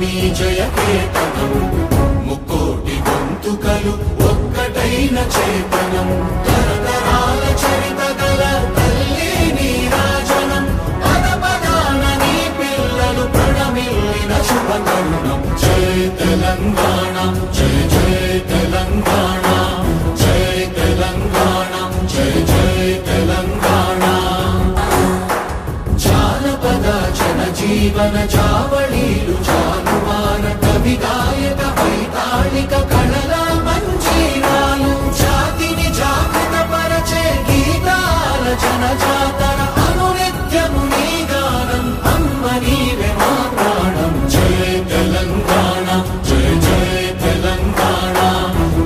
నీ జయ కేతనం ముక్కోటి గొంతుకలు ఒక్కటైన చేతనం తరతరాల చరిత గల తల్లి నీరాజనం పద పదాన నీ పిల్లలు ప్రణమిల్లిన శుభతరుణం జయ తెలంగాణ జయ జయ తెలంగాణ జయ తెలంగాణ జయ జయ తెలంగాణ జానపద జనజీవన జావళీలు జానువాన కవి గాయక వైతాళిక కళల మంజీరాలు జాతిని జాగృత పరచే గీతాల జనజాతర అనునిత్యము నీ గానం అమ్మ నీవే మా ప్రాణం జయ తెలంగాణ జయ జయ తెలంగాణ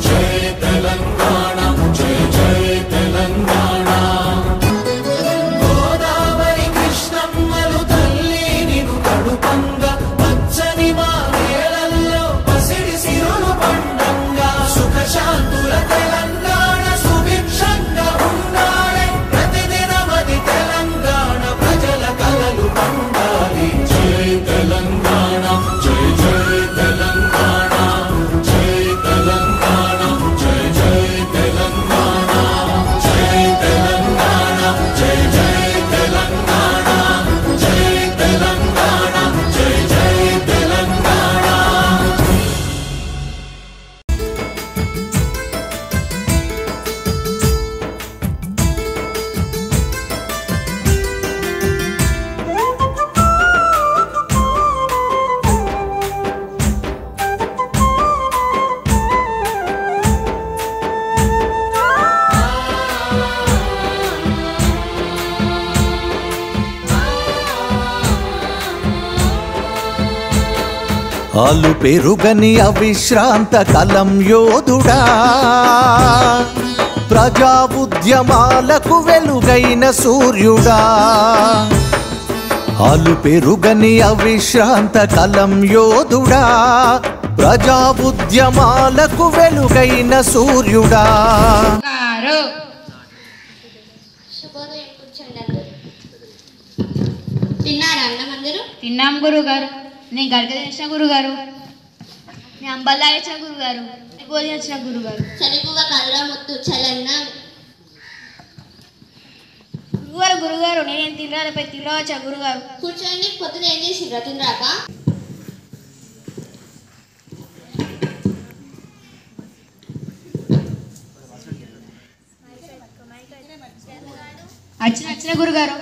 జయ తెలంగాణ జయ జయ తెలంగాణ గోదావరి కృష్ణమ్మలు తల్లి నిను కడుపంగా పచ్చని మా వేళల్లో పసిడి సిరులు పండంగా సుఖ శాంతుల తెలంగాణ సుభిక్షంగా ఉండాలి ప్రతిదినమది తెలంగాణ ప్రజల కలలు పండాలి జయ తెలంగాణ జయ జయ తెలంగాణ జయ తెలంగాణ జయ జయ తెలంగాణ జయ తెలంగాణ జయ జయ తెలంగాణ జయ తెలంగాణ జయ జయ తెలంగాణ ఆలు పెరుగని అవిశ్రాంత కలం యోధుడా ప్రజా ఉద్యమాలకు వెలుగైన సూర్యుడా ఆలు పెరుగని అవిశ్రాంత కలం యోధుడా ప్రజా ఉద్యమాలకు వెలుగైన సూర్యుడా తిన్నారా అన్నం అందరూ? తిన్నాం గురుగారు. నేను గడక తెచ్చిన గురుగారు, నేను అంబల్లా తెచ్చిన గురుగారు, గోధి వచ్చిన గురుగారు. చలిపువ్వ కర్ర ముత్తు చలన్న గురుగారు గురుగారు నేనేం తినరాలపై తినవచ్చా గురుగారు? కూర్చోండి. పొద్దున ఏం చేసిండ్రా తినరాక? వచ్చిన గురుగారు.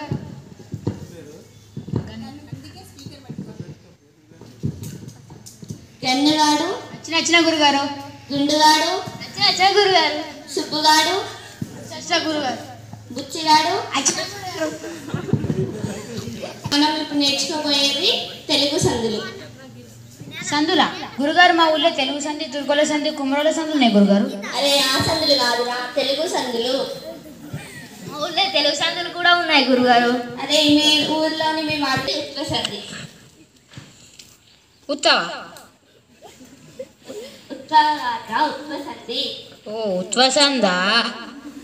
గన్నగాడు వచ్చిన గురుగారు. గుండుగాడు వచ్చిన గురుగారు. సుబ్బుగాడు వచ్చిన గురుగారు. బుచ్చిగాడు. వచ్చిన గురుగారు. మనం ఇప్పుడు నేర్చుకోబోయేది తెలుగు సందులు. సందులా గురుగారు? మా ఊళ్ళో తెలుగు సంధి, తుర్కోల సంధి, కుమ్మరోల సంధులు ఉన్నాయి గురుగారు. అరే ఆ సందులు కాదురా, తెలుగు సందులు. మా ఊళ్ళో తెలుగు సంధులు కూడా ఉన్నాయి గురుగారు. అదే మీ ఊర్లోని మేము వాడితే ఉత్తర సంధి. ఉత్తవా? ఉత్తర సంధి. ఓ ఉత్వసందా?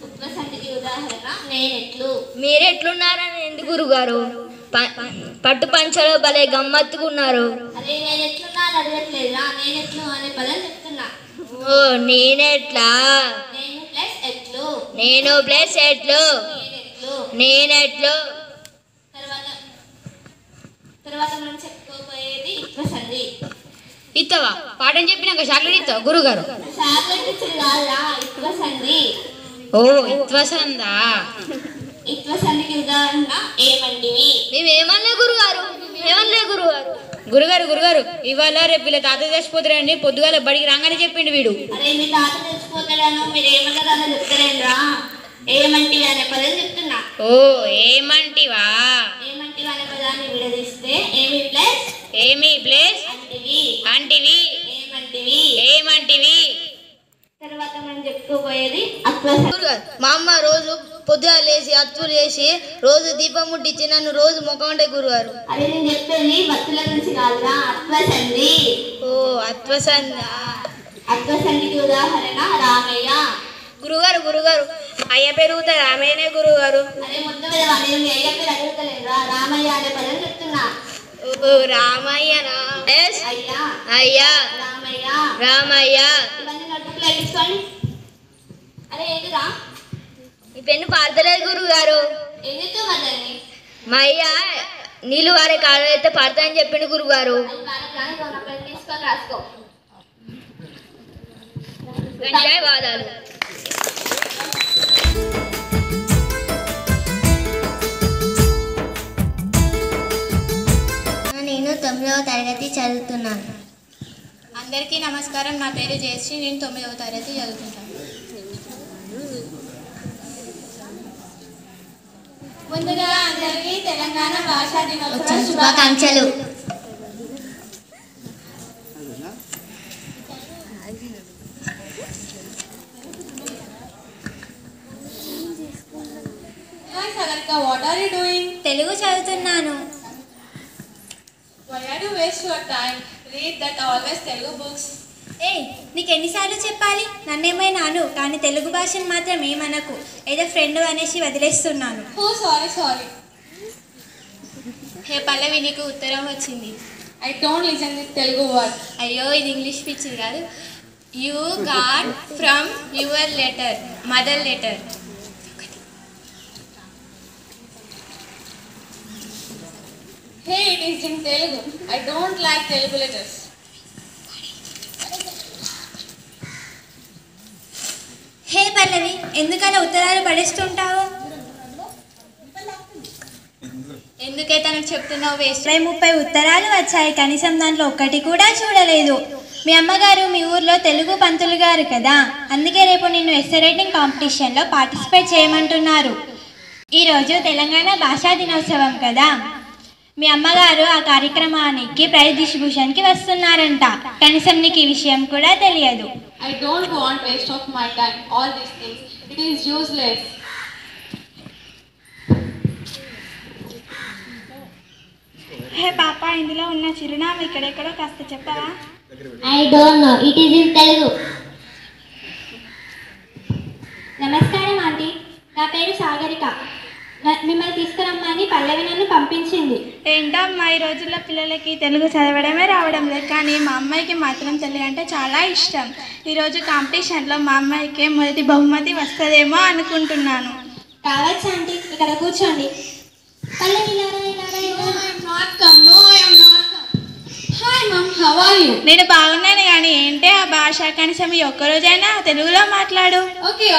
ఉత్తర సంధికి ఉదాహరణ నేనెట్లు. మీరెట్లున్నారని ఎందుకు గురుగారు? పట్టు పంచలో భలే గమ్మత్తుకున్నారు. అదే నేనెట్లున్నాను అడగట్లేదురా, నేనెట్లు అనే పదం చెప్తున్నా. ఓ నేనెట్లా? నేను ప్లస్ ఎట్లు. నేను ప్లస్ ఎట్లు. నేనెట్లు. నేనెట్లు. తర్వాత మనం చెప్పుకోబోయేది ఇత్వ సంధి. ఇత్తవా? పాఠం చెప్పినాక చాక్లెట్ ఇస్తావా గురుగారు? చాక్లెట్ ఇచ్చుడు కాదురా, ఇత్వ సంధి. ఓ ఇత్వసందా? ఇత్వ సంధికి ఉదాహరణ ఏమంటివి. మేమేమన్నా గురుగారు? ఏమన్నా గురుగారు? గురుగారు గురుగారు ఇవాళ రేపు వీళ్ళ తాత చచ్చిపోతారని పొద్దుగాల బడికి రాగానే చెప్పిండు వీడు. అరే మీ తాత చచ్చిపోతాడనో మీరు ఏమంటారో చెప్తలేదురా, ఏమంటివి అనే పదం చెప్తున్నా. ఓ ఏమంటివా? ఏమంటివి అనే పదాన్ని విడదీస్తే ఏమి ప్లస్ ఏమి ప్లస్ అంటివి. అంటివి. ఏమంటివి. ఏమంటివి. తర్వాత మనం చెప్పుకోబోయేది అత్వ సంధి. మా అమ్మ రోజు పొద్దుగా లేచి అత్తులు చేసి రోజు దీపం ముట్టించి నన్ను రోజు ముఖం అంటే గురుగారు. అదే నేను చెప్పేది భక్తుల గురించి కాదురా, అత్వ సంధి. ఓ అత్వసందా? అత్వ సంధికి ఉదాహరణ రామయ్య. గురుగారు గురుగారు అయ్య పెరుగుతా రామయ్యనే గురుగారు. అదే మొత్తం మీద నేను అయ్య పేరు అడుగుతలేదురా, రామయ్య అనే పదం చెప్తున్నా. రామయ్యనా? అయ్యా అయ్యా రామయ్య రామయ్య. ఇవన్నీ నోట్బుక్లో ఎక్కించుకోండి. అరే ఏంటిరా ఈ పెన్ను పాడతలేదు గురువు గారు. ఏం చెప్తావు మధ్యాహ్నం మా అయ్య నీళ్ళు వారే కాలం అయితే పడతా అని చెప్పిండు గురువు గారు. తీసుకొని రాసుకో. ధన్యవాదాలు. నేను 9వ తరగతి చదువుతున్నాను. అందరికీ నమస్కారం. నా పేరు జయశ్రీ. నేను 9వ తరగతి చదువుతుంటాను. ముందుగా అందరికీ తెలంగాణ భాషా దినోత్సవ శుభాకాంక్షలు. Hi Sagarika, what are you doing? Telugu చదువుతున్నాను. Why are you waste your time? Read that always Telugu books. నీకు ఎన్నిసార్లు చెప్పాలి? నన్నేమైనాను కానీ తెలుగు భాషను మాత్రం ఏమనకు. ఏదో ఫ్రెండ్ అనేసి వదిలేస్తున్నాను. Oh, sorry. హే పల్లవి, నీకు ఉత్తరం వచ్చింది. I don't listen this Telugu word. అయ్యో, ఇది ఇంగ్లీష్ పిచ్చిది కాదు. You got from your letter, mother letter. Hey, it is in Telugu. I don't like Telugu letters. హే పల్లవి, ఎందుకలా ఉత్తరాలు పడేస్తుంటావు? ఎందుకే తనకు చెప్తున్నావు? వేస్ట్. 30 ఉత్తరాలు వచ్చాయి, కనీసం దాంట్లో ఒక్కటి కూడా చూడలేదు. మీ అమ్మగారు మీ ఊర్లో తెలుగు పంతులు గారు కదా, అందుకే రేపు నిన్ను ఎస్సే రైటింగ్ కాంపిటీషన్లో పార్టిసిపేట్ చేయమంటున్నారు. ఈరోజు తెలంగాణ భాషా దినోత్సవం కదా, మీ అమ్మగారు ఆ కార్యక్రమానికి ప్రైజ్ డిస్ట్రిబ్యూషన్కి వస్తున్నారంట. కనీసం నీకు ఈ విషయం కూడా తెలియదు. I don't want waste of my time. All these things. It is useless. హే పాప, ఇందులో ఉన్న చిరునామా ఇక్కడెక్కడో కాస్త చెప్పవా? I don't know. It is in Telugu. నమస్కారం ఆంటీ, నా పేరు సాగరిక. మిమ్మల్ని తీసుకురమ్మని పల్లవి నన్ను పంపించింది. ఏంటమ్మా, ఈ రోజుల్లో పిల్లలకి తెలుగు చదవడమే రావడం లేదు, కానీ మా అమ్మాయికి మాత్రం తెలుగు అంటే చాలా ఇష్టం. ఈరోజు కాంపిటీషన్లో మా అమ్మాయికి మొదటి బహుమతి వస్తుందేమో అనుకుంటున్నాను. కావచ్చు ఆంటీ, ఇక్కడ కూర్చోండి. నేను బాగున్నాను, కానీ ఏంటి ఆ భాష? కనీసం ఈ ఒక్కరోజైనా తెలుగులో మాట్లాడు. ఓకే.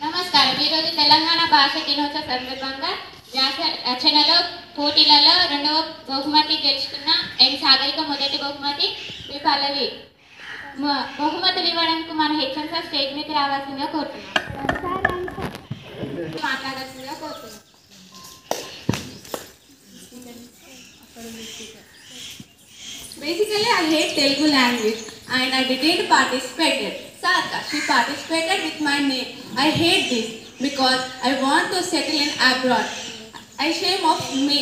నమస్కారం. ఈరోజు తెలంగాణ భాష దినోత్సవ సందర్భంగా వ్యాస రచనలో పోటీలలో 2వ బహుమతి గెలుచుకున్న ఎన్ సాగరిక, మొదటి బహుమతి వి పల్లవి. బహుమతులు ఇవ్వడానికి మన హెచ్ఎం సార్ స్టేజ్ మీద రావాల్సిందిగా కోరుతున్నాం. మాట్లాడాల్సిందిగా కోరుతున్నాం. Basically, I hate Telugu language and I didn't participate. Sarka, she participated with my name. I hate this because I want to settle in abroad. I shame of me.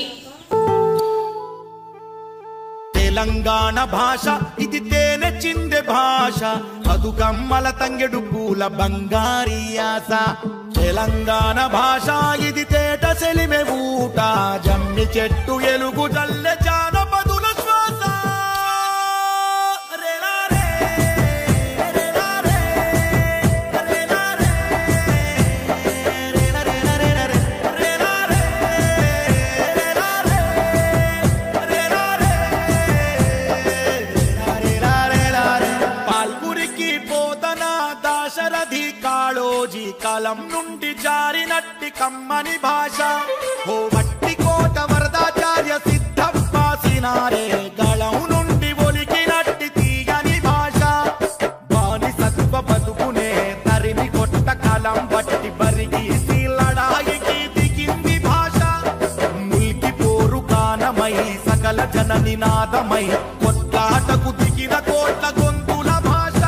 Telangana భాష ఇది తేనె చిందె భాష, బతుకమ్మల తంగెడు పూల బంగారి ఆశ. తెలంగాణ భాష ఇది తేట సెలిమె ఊట, జమ్మి చెట్టు ఎలుగు జల్లె జానపదుల శ్వాస. కాళోజీ కాలం నుండి జారినట్టి కమ్మని భాష, ఓ వట్టి కోట వరదాచార్య సిద్ధపాసినారే గళం నుండి ఒలికినట్టి తీయని భాష. బానిసత్వ బతుకునే తరిమి కొట్ట కాలం బట్టి బరిగి లడాయికి దిగింది భాష. ముల్కి పోరు కానమై సకల జన నినాదమై కొట్లాటకు దిగిన కోట్ల గొంతుల భాష.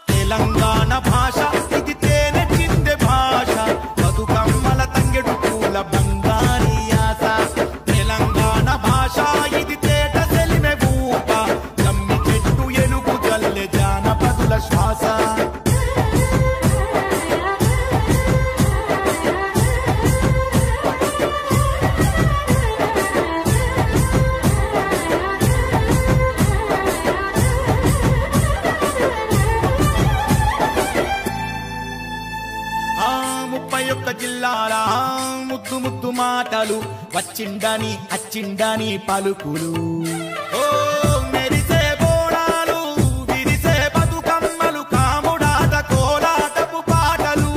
తెలంగాణ భాష ఇది తేనె చిందె భాష, బతుకమ్మల తంగెడు పూల బంగారి ఆశ. తెలంగాణ భాష ఇది తేట సెలిమె ఊట, జమ్మి చెట్టు ఎలుగు జల్లె జానపదుల శ్వాస. ఒక్క జిల్లాల ముద్దు ముద్దు మాటలు వచ్చిండని అచ్చిండని పలుకులు ఓ మెరిసే బోడాలు విరిసే బతుకమ్మలు కాముడాట కోలాటపు పాటలు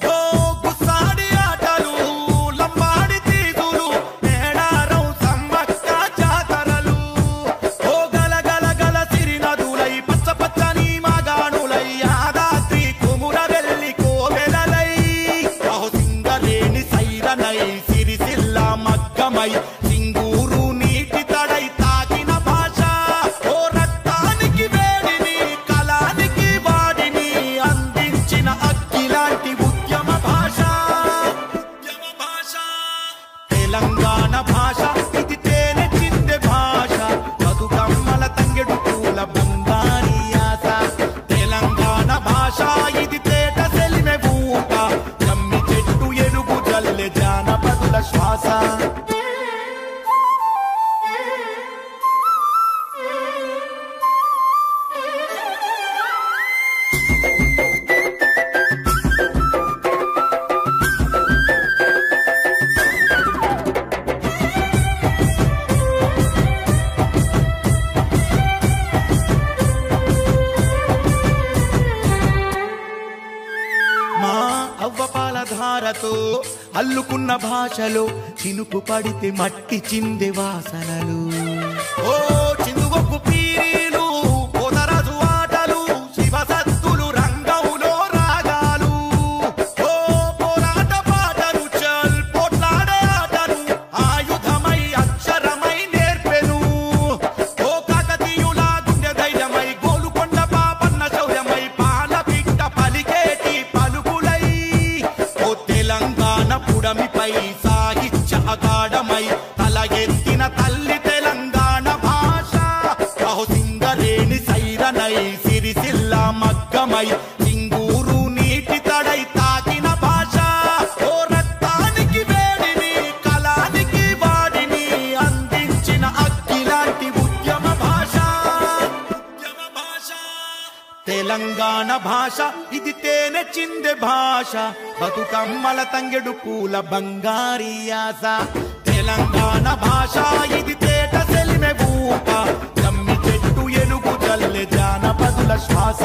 ఓ గుస్సాడి ఆటలు లంబాడి తీదులు మేడారం సమ్మక్క జాతరలు ఓ గల గల గల సిరినదులై పచ్చ పచ్చని మాగాణులై యాదాద్రి కుముర వెల్లి కోవెలలై అహో సింగలేని సైరనై సిరిసిల్ల మగ్గమై సింగూరు నీటి తడై తాకిన భాష ఓ రక్తానికి వేడిని కళానికి వాడిని అందించిన అక్కిలాంటి ఉద్యమ భాష తెలంగాణ భాష ఇది తేనె చిందె భాష బతుకమ్మల తంగెడు పూల బంగారి ఆశ తెలంగాణ భాష ఇది తేట సెలిమె ఊట జమ్మి చెట్టు ఎలుగు జల్లె జానపదుల శ్వాస మా అవ్వపాల ధారతో అల్లుకున్న భాషలో చినుకు పడితే మట్టి చిందె వాసనలు ఓ చిందువొక్కు పీరీలు పోతరాజు ఆటలు శివసత్తులు రంగంలో రాగాలు ఓ పోరాట పాటలు చల్ పోట్లాడే ఆటలు ఆయుధమై అక్షరమై నేర్పెను ఓ కాకతీయుల గుండె ధైర్యమై గోలుకొండ పాపన్న శౌర్యమై పాల బిడ్డ పలికేటి పలుకులై ఓ తెలంగాణ పుడమిపై సాహిత్య అగాఢమై తల ఎత్తిన తల్లి తెలంగాణ భాష అహో సింగరేణి సైరనై సిరిసిల్ల మగ్గమై సింగూరు నీటి తడై తాకిన భాష ఓ రక్తానికి వేడిని కళానికి వాడిని అందించిన అక్కిలాంటి ఉద్యమ భాష తెలంగాణ భాష ఇది తేనె చిందె భాష బతుకమ్మల తంగెడు పూల బంగారి ఆశ తెలంగాణ భాష ఇది తేట సెలిమె ఊట జమ్మి చెట్టు ఎలుగు జల్లె జానపదుల శ్వాస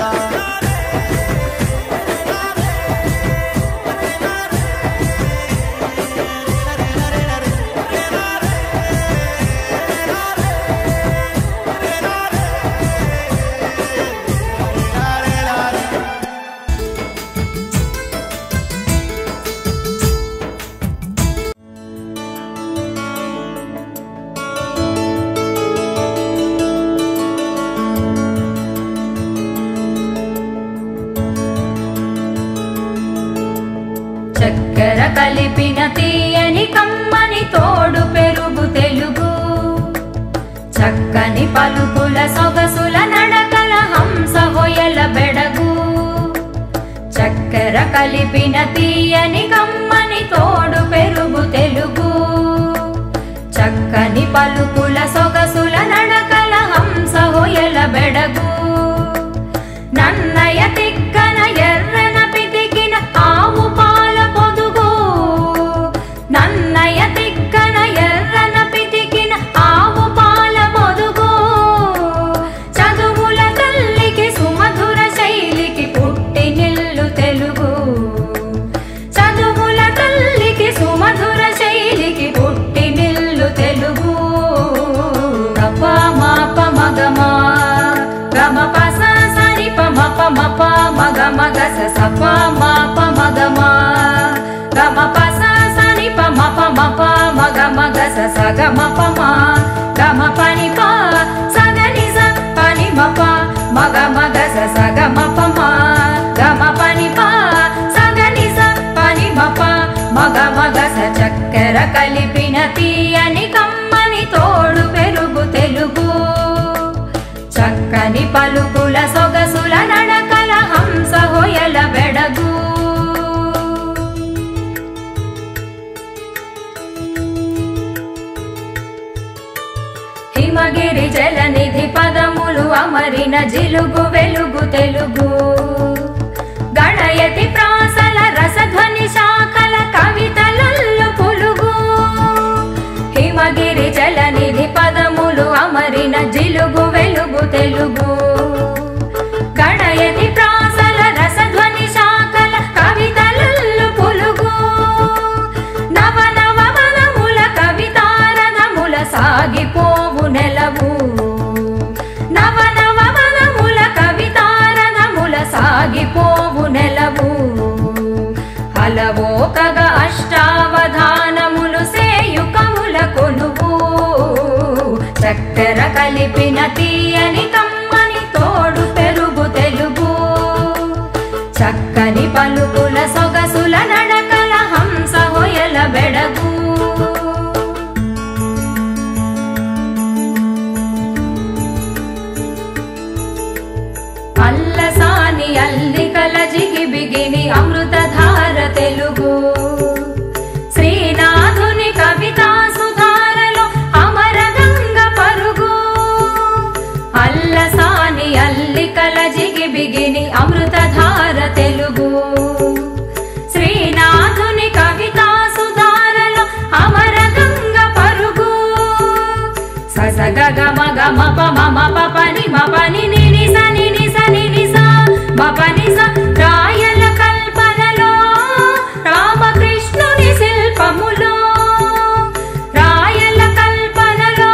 చక్కెర కలిపిన తీయని కమ్మని తోడు పెరుగు తెలుగు చక్కని పలుకుల సొగసుల నడకల హంస హొయల బెడగు చక్కెర కలిపిన తీయని కమ్మని తోడు పెరుగు తెలుగు చక్కని పలుకుల సొగసుల నడకల హంస హొయల బెడగు నన్నయ తిక్కన ఎర్రన పితికిన ఆవు పాల పొదుగు నన్నయ తిక్కన ఎర్రన పితికిన ఆవు పాల పొదుగు చదువుల తల్లికి సుమధుర శైలికి పుట్టి నిల్లు తెలుగు చదువుల తల్లికి సుమధుర శైలికి పుట్టి నిల్లు తెలుగు గప మాప మగమా గమ పస సరి పమ పమ ప మగ మగ స ప మా ప మగమా గమ పస సరి పమ పమ ప మగ మగ స గమ పమ గమ పని ప సగని స పని మ ప మగ మగ స గమ పమ గమ పని ప సగని స పని మ ప మగ మగ స చక్కెర కలిపిన తీయని కమ్మని తోడు పెరుగు తెలుగు చక్కని పలుకుల సొగసుల నడకల హంస హొయల బెడగు హిమగిరి జలనిధి పదములు అమరిన జిలుగు వెలుగు తెలుగు గణయతి ప్రాసల రసధ్వని శాఖ తీయని కమ్మని తోడు పెరుగు తెలుగు చక్కని పలుకుల సొగసుల నడకల హంస హొయల బెడగు అల్లసాని అల్లికల జిగి బిగిని అమృతధార తెలుగు శ్రీనాథుని కవితా సుధారలో అమర గంగ పరుగు అల్లసాని అల్లికల జిగి బిగిని అమృతధార తెలుగు శ్రీనాథుని కవితా సుధారలో అమర గంగ పరుగు ససగ గమ గమ పమ మప పని మపని నిని సని ని సని ని స మపని స రాయల కల్పనలో రామకృష్ణుని శిల్పములో రాయల కల్పనలో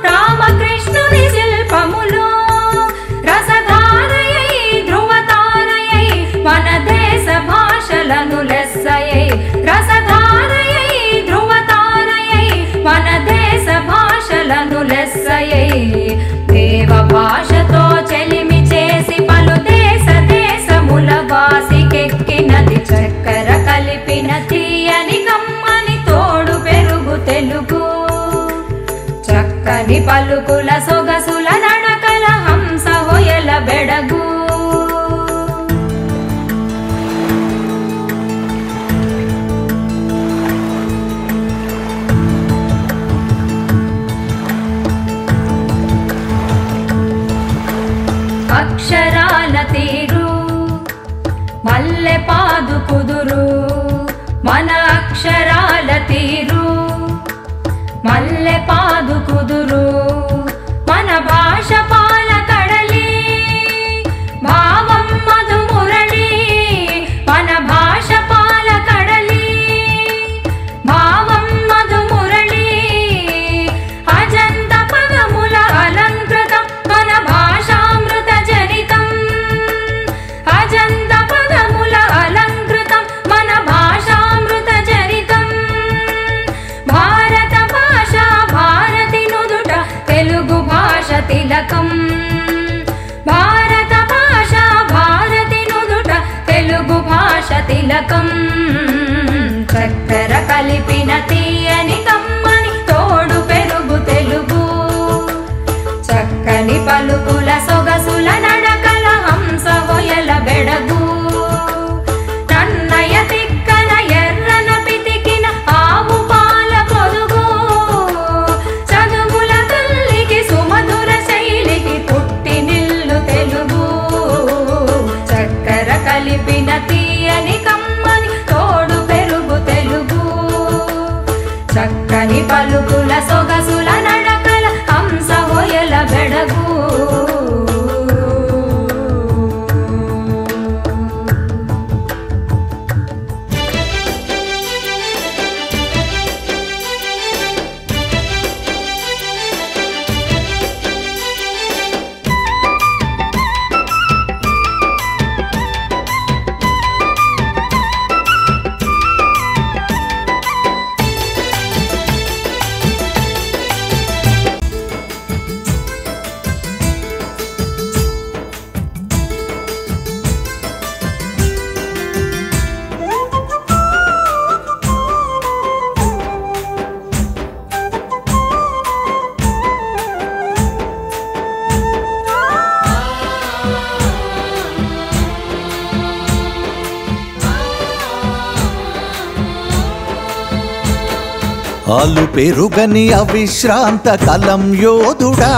రామకృష్ణుని శిల్పములో రసధారయై ధ్రువతారయై మన దేశ భాషలను లెస్సయై రసధారయై ధ్రువతారయై మన దేశ భాషలను లెస్సయై దేవ భాషతో చెలిమి చేసి పలు దేశ దేశముల వాసికెక్కినది చక్కెర కలిపిన తీయని కమ్మని తోడు పెరుగు తెలుగు చక్కని పలుకుల సొగసుల నడకల హంస హొయల బెడగు అక్షరాల తీరు మల్లె పాదు కుదురు మన అక్షరాల తీరు మల్లె పాదు కుదురు మన భాష పాల కడలి భావం మధు మురళి మన భాష పాల కడలి భావం మధు మురళి అజంత పదముల అలంకృతం మన భాషామృత జనితం అజంత పదముల అలంకృతం మన భాషామృత జనితం భారత భాష భారతి నుదుట తెలుగు భాష తిలకం భారత భాష భారతి నుదుట తెలుగు భాష తిలకం చక్కెర కలిపిన తీయని కమ్మని తోడు పెరుగు తెలుగు చక్కని పలుకుల సొగసుల నడకల హంస హొయల బెడగు నన్నయ తిక్కన ఎర్రన పితికిన ఆవు పాల పొదుగు చదువుల తల్లికి సుమధుర శైలికి పుట్టి నిల్లు తెలుగు చక్కెర కలిపిన తీయని కమ్మని తోడు పెరుగు తెలుగు చక్కని పలుకుల సొగసుల నడకల హంస హొయల బెడగు ఆలు పెరుగని అవిశ్రాంత కలం యోధుడా